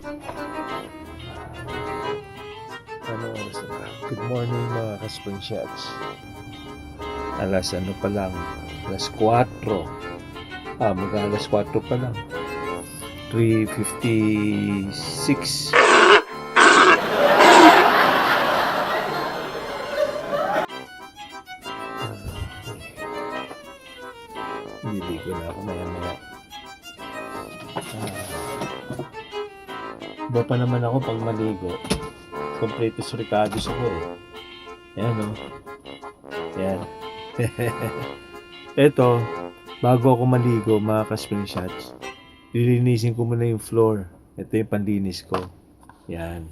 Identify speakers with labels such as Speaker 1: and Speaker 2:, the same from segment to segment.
Speaker 1: Ano oras na ba? Good morning mga ka-spring shots. Alas ano pa lang? Alas 4. Mag-alas 4 pa lang. 3:56. Liligo na ako maya-maya. Iba pa naman ako pag maligo. Kompleto ricados ako eh. Ayan o. Ayan. Eto, bago ako maligo mga ka-spring shots, lilinisin ko muna yung floor. Ito yung panlinis ko. Yan.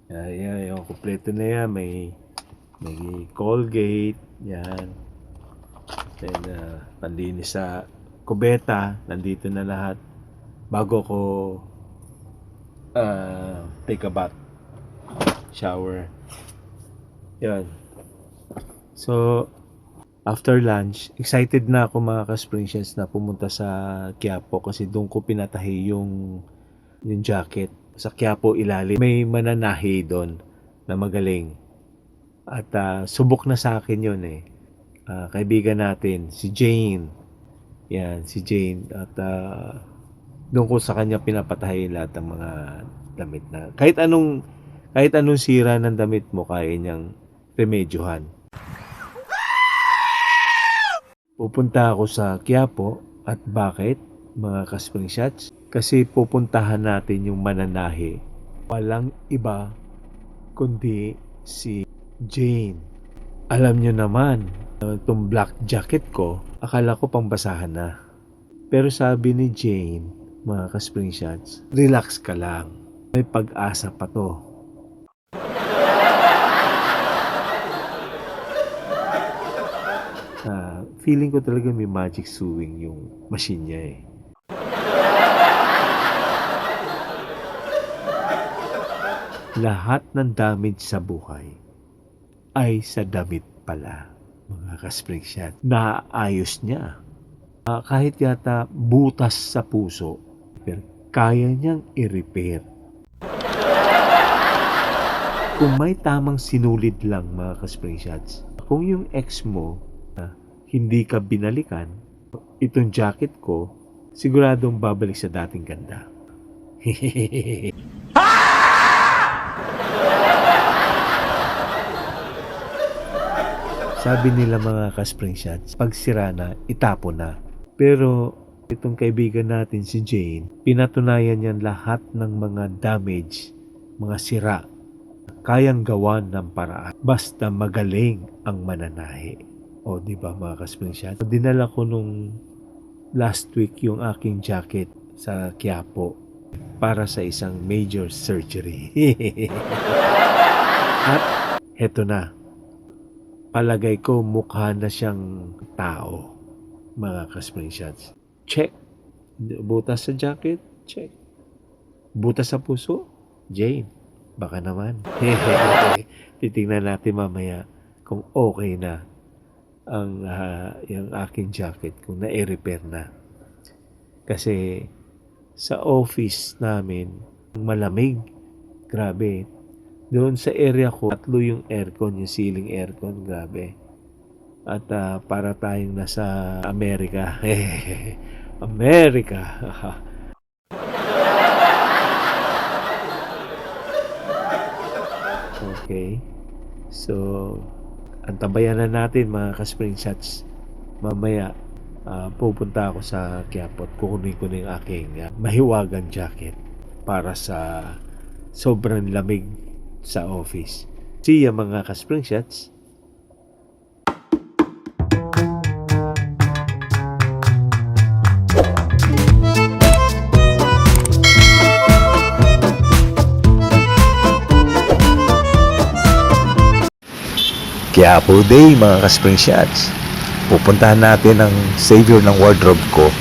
Speaker 1: Yan, yung kompleto na yan. May Colgate. Yan. Then, panlinis sa kubeta. Nandito na lahat. Bago ko take a bath. Shower. Yan. So, after lunch, excited na ako mga ka-spring shots na pumunta sa Quiapo kasi doon ko pinatahi yung jacket. Sa Quiapo ilalim. May mananahi doon na magaling. At subok na sa akin yun eh. Kaibigan natin, si Jane. Yan, si Jane. At doon ko sa kanya pinapatahi lahat ng mga damit na. Kahit anong sira ng damit mo, kaya niyang remedyohan. Pupunta ako sa Quiapo. At bakit, mga ka-spring shots? Kasi pupuntahan natin yung mananahi. Walang iba kundi si Jane. Alam niyo naman, itong black jacket ko, akala ko pangbasahan na. Pero sabi ni Jane, mga ka-spring shots, relax ka lang. May pag-asa pa to. Feeling ko talaga may magic sewing yung machine niya eh. Lahat ng damage sa buhay ay sa damit pala, mga ka-spring shot. Naayos niya. Kahit yata butas sa puso, pero kaya niyang i-repair. Kung may tamang sinulid lang, mga ka-spring shots, kung yung ex mo hindi ka binalikan, itong jacket ko, siguradong babalik sa dating ganda. Sabi nila mga ka-spring shots, pag sira na, itapon na. Pero itong kaibigan natin si Jane, pinatunayan niyan lahat ng mga damage, mga sira, kayang gawan ng paraan. Basta magaling ang mananahi. O, di ba mga ka-spring shots? Dinala ko nung last week yung aking jacket sa Quiapo para sa isang major surgery. At heto na. Palagay ko mukha na siyang tao, mga ka-spring shots. Check. Butas sa jacket? Check. Butas sa puso? Jane, baka naman. Titingnan natin mamaya kung okay na ang yung aking jacket, kung na-repair na. Kasi sa office namin, malamig. Grabe. Doon sa area ko, 3 yung aircon, yung ceiling aircon. Grabe. At para tayong nasa Amerika. Amerika. Okay. So, antabayan na natin mga ka-spring shots. Mamaya, pupunta ako sa Quiapo at kukunin ko na yung aking mahiwagang jacket para sa sobrang lamig sa office. See ya mga ka-spring shots. Quiapo Day mga ka-spring shots. Pupuntahan natin ang savior ng wardrobe ko.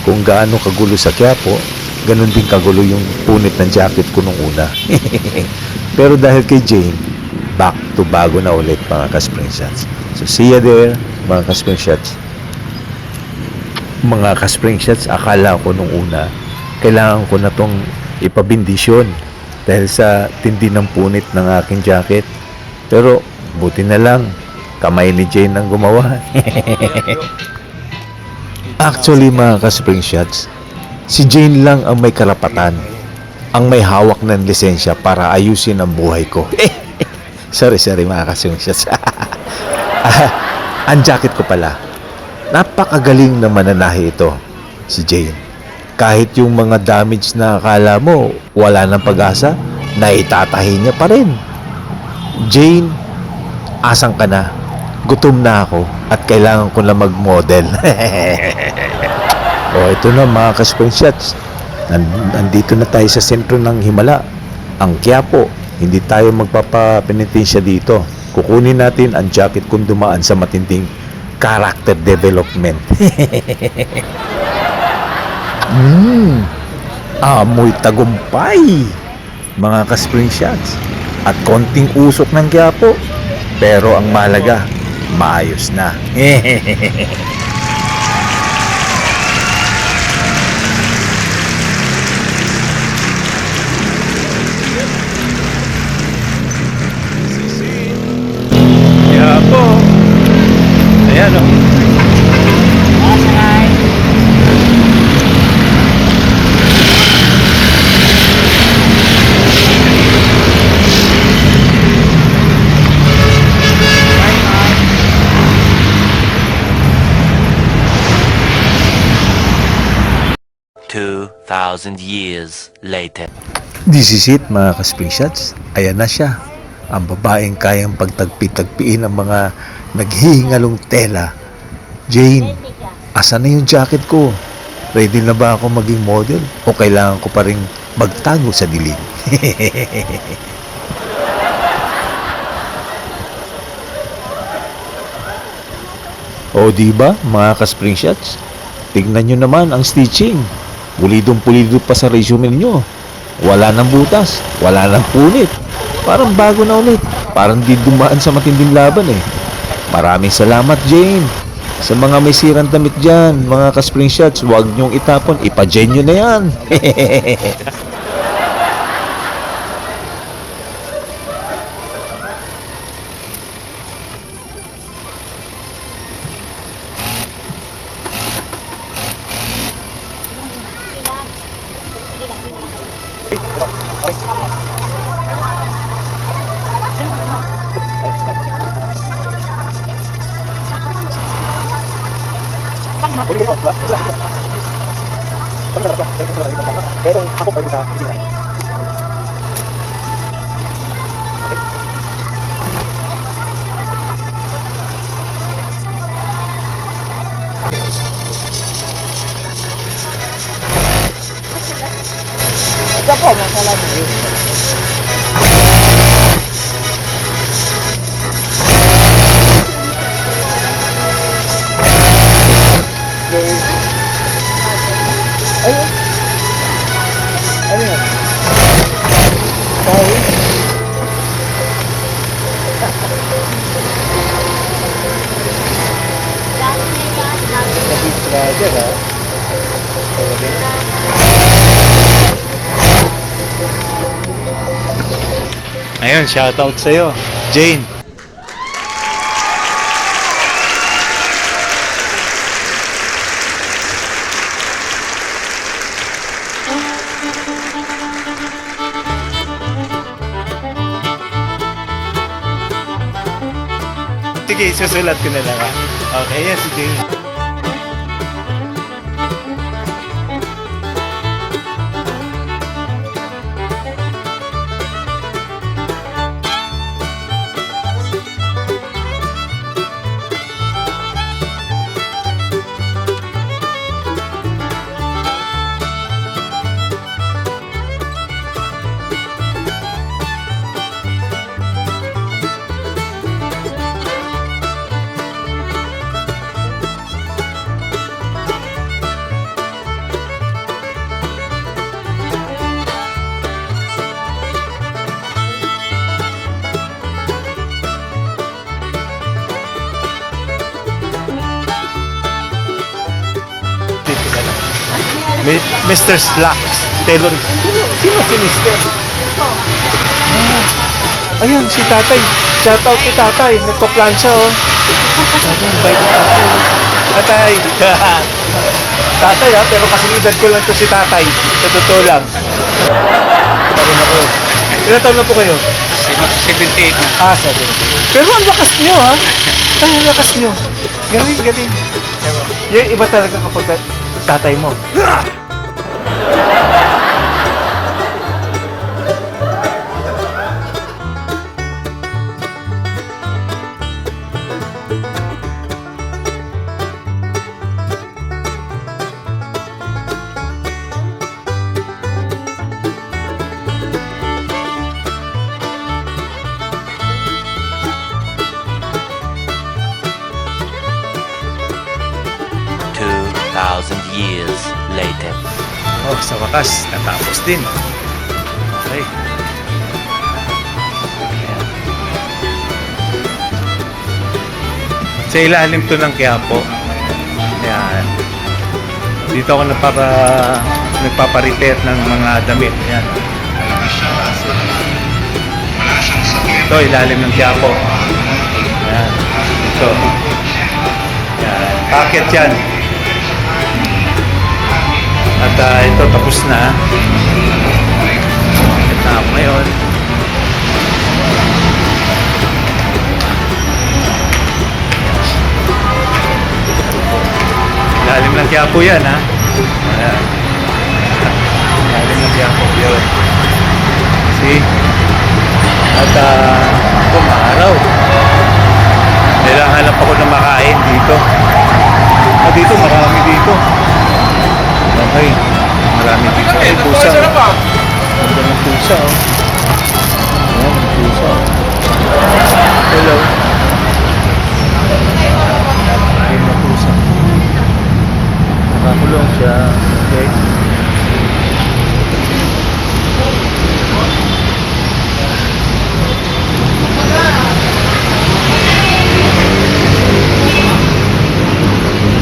Speaker 1: Kung gaano kagulo sa Quiapo, ganun din kagulo yung punit ng jacket ko nung una. Pero dahil kay Jane, back to bago na ulit mga ka-spring shots. So see ya there mga ka-spring shots. Mga ka-spring shots, akala ko nung una, kailangan ko na tong ipabindisyon dahil sa tindi ng punit ng aking jacket. Pero buti na lang, kamay ni Jane ang gumawa. Actually mga ka-spring shots, si Jane lang ang may karapatan, ang may hawak ng lisensya para ayusin ang buhay ko. Sorry mga ka-spring shots. Ang jacket ko pala, napakagaling na mananahi ito, si Jane. Kahit yung mga damage na akala mo wala ng pag-asa, naitatahi niya pa rin. Jane, asang ka na? Gutom na ako at kailangan ko na mag-model. O ito na mga ka-spring shots. Nandito na tayo sa sentro ng Himala, ang Quiapo. Hindi tayo magpapapenitensya dito. Kukunin natin ang jacket kung dumaan sa matinding character development. Amoy tagumpay, mga ka-spring shots. At konting usok ng Quiapo. Pero ang mahalaga, maayos na. Quiapo. Ayan o.
Speaker 2: Years later.
Speaker 1: This is it mga ka-spring shots. Ayan na siya. Ang babaeng kayang pagtagpi-tagpiin ang mga naghihingalong tela. Jane, asan na yung jacket ko? Ready na ba ako maging model? O kailangan ko pa rin magtago sa dilim? O diba mga ka-spring shots? Tignan nyo naman ang stitching. Pulidong-pulido pa sa resume nyo. Wala nang butas, wala nang punit. Parang bago na ulit. Parang di dumaan sa matinding laban eh. Maraming salamat, Jane. Sa mga may sirang damit dyan, mga ka-spring shots, huwag nyong itapon. Ipa-Jane nyo na yan. Ayun, shoutout sa'yo, Jane. Sige, susulat ko na lang ha. Okay, yan si Jane. Mr. Slacks, Taylor. Sino si Mister? Ayan, si tatay. Shout out kay tatay. Nagpa-plancha, oh. Tatay, bye kay tatay. Tatay. Tatay, ha? Pero kasilidad ko lang to si tatay. Sa totoo lang. Parang ako. Ilan taon na po kayo?
Speaker 3: 78.
Speaker 1: Ah, 7. Pero ang lakas nyo, ha? Ay, ang lakas nyo. Galing, galing. Yung iba talaga kapag tatay mo.
Speaker 2: 2,000 years later.
Speaker 1: Oh, sa wakas, natapos din. Okay. Sa ilalim to ng Quiapo. Yan. Dito ako nagpapa-repair ng mga damit. Yan. Ito, ilalim ng Quiapo. Yan. Ito. Yan. Packet yan. At ito, tapos na. Packet na ako ngayon. Lalim ng Quiapo yan, ha? Ayan. Lalim ng Quiapo yun. See? At kumaraw. Kailangan ako na makain dito. Dito, marami dito. Okay. Marami dito. Ay, pusa. Ganda ng pusa, oh. Ayan, ang pusa. Hello. Ay, ng pusa. Nakakulong siya. Okay.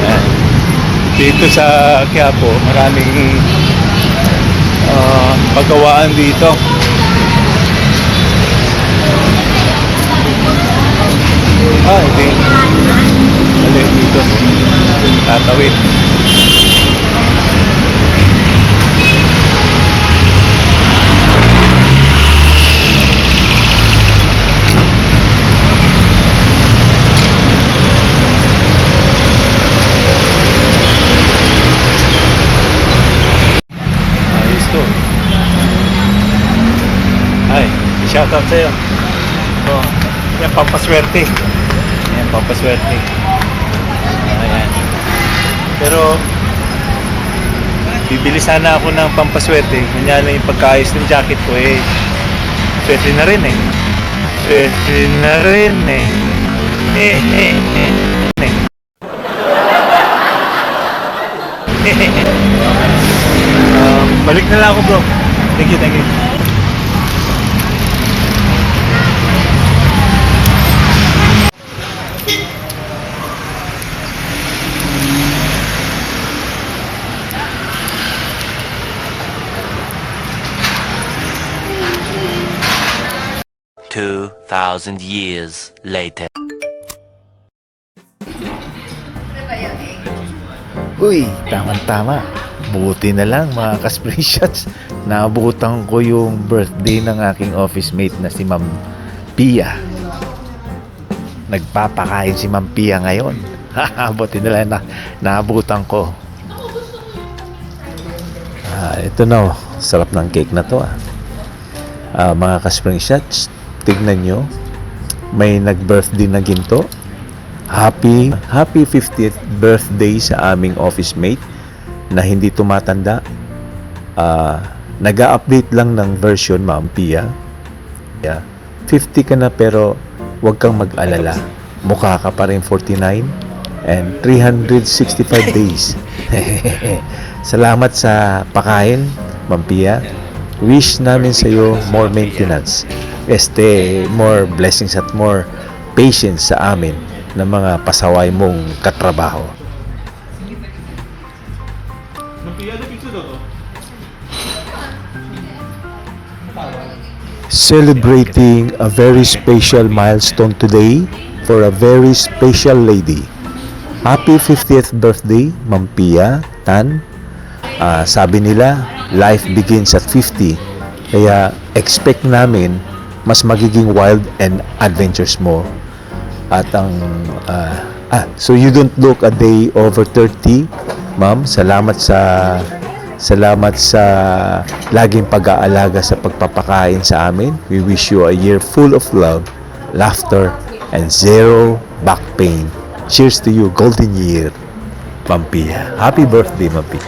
Speaker 1: Ayan. Dito sa Quiapo, maraming paggawaan dito. Hindi. Mali dito. Tatawid. Ayos to. Ay, shoutout sa'yo. Ito, yan, pampaswerte. Yan, pampaswerte. Ayan. Pero, bibili sana ako ng pampaswerte. Kanya lang yung pagkaayos ng jacket ko, swerte na rin, Swerte na rin, balik na lang ako, bro. Thank you, thank you.
Speaker 2: Two 2,000 years later.
Speaker 1: Uy, tamang-tama. Buti na lang mga ka-spring shots. Naabutan ko yung birthday ng aking office mate na si Ma'am Pia. Nagpapakain si Ma'am Pia ngayon. Buti na lang na naabutan ko. Ito na, sarap ng cake na to. Mga ka-spring shots, tignan nyo. May nag-birthday na ginto. Happy 50th birthday sa aming office mate na hindi tumatanda. Nag-a-update lang ng version, Ma'am Pia. 50 ka na pero huwag kang mag-alala. Mukha ka pa rin 49 and 365 days. Salamat sa pakain, Ma'am Pia. Wish namin sa iyo more maintenance. More blessings at more patience sa amin ng mga pasaway mong katrabaho. celebrating a very special milestone today for a very special lady. Happy 50th birthday, Ma'am Pia Tan. Sabi nila, life begins at 50. Kaya expect namin mas magiging wild and adventures mo. At so you don't look a day over 30, Ma'am. Salamat sa laging pag-aalaga sa pagpapakain sa amin. We wish you a year full of love, laughter, and zero back pain. Cheers to you, golden year, Ma'am Pia. Happy birthday, Ma'am Pia.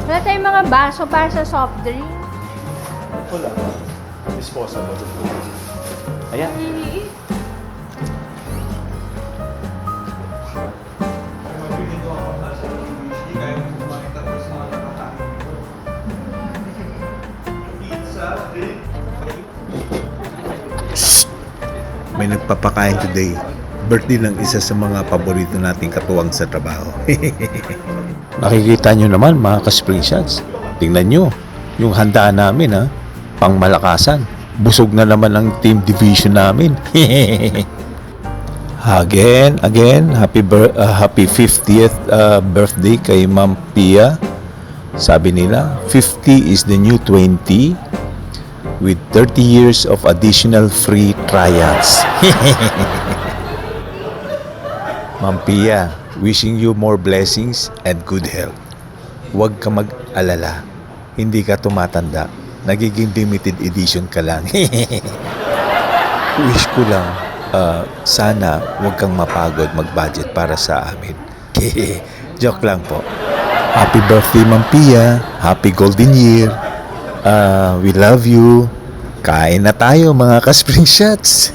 Speaker 3: Wala tayong mga baso para sa soft drink.
Speaker 1: Wala. Disposable. Ayan. May nagpapakain today. Birthday ng isa sa mga paborito nating katuwang sa trabaho. Nakikita nyo naman mga ka-spring shots. Tingnan nyo, yung handaan namin ha, pang malakasan. Busog na naman ang team division namin. Again, happy 50th birthday kay Ma'am Pia. Sabi nila, 50 is the new 20 with 30 years of additional free trials. Ma'am Pia, wishing you more blessings and good health. Huwag ka mag-alala. Hindi ka tumatanda. Nagiging limited edition ka lang. Wish ko lang, sana huwag kang mapagod mag-budget para sa amin. Joke lang po. Happy birthday, Ma'am Pia. Happy golden year. We love you. Kain na tayo mga ka-spring shots.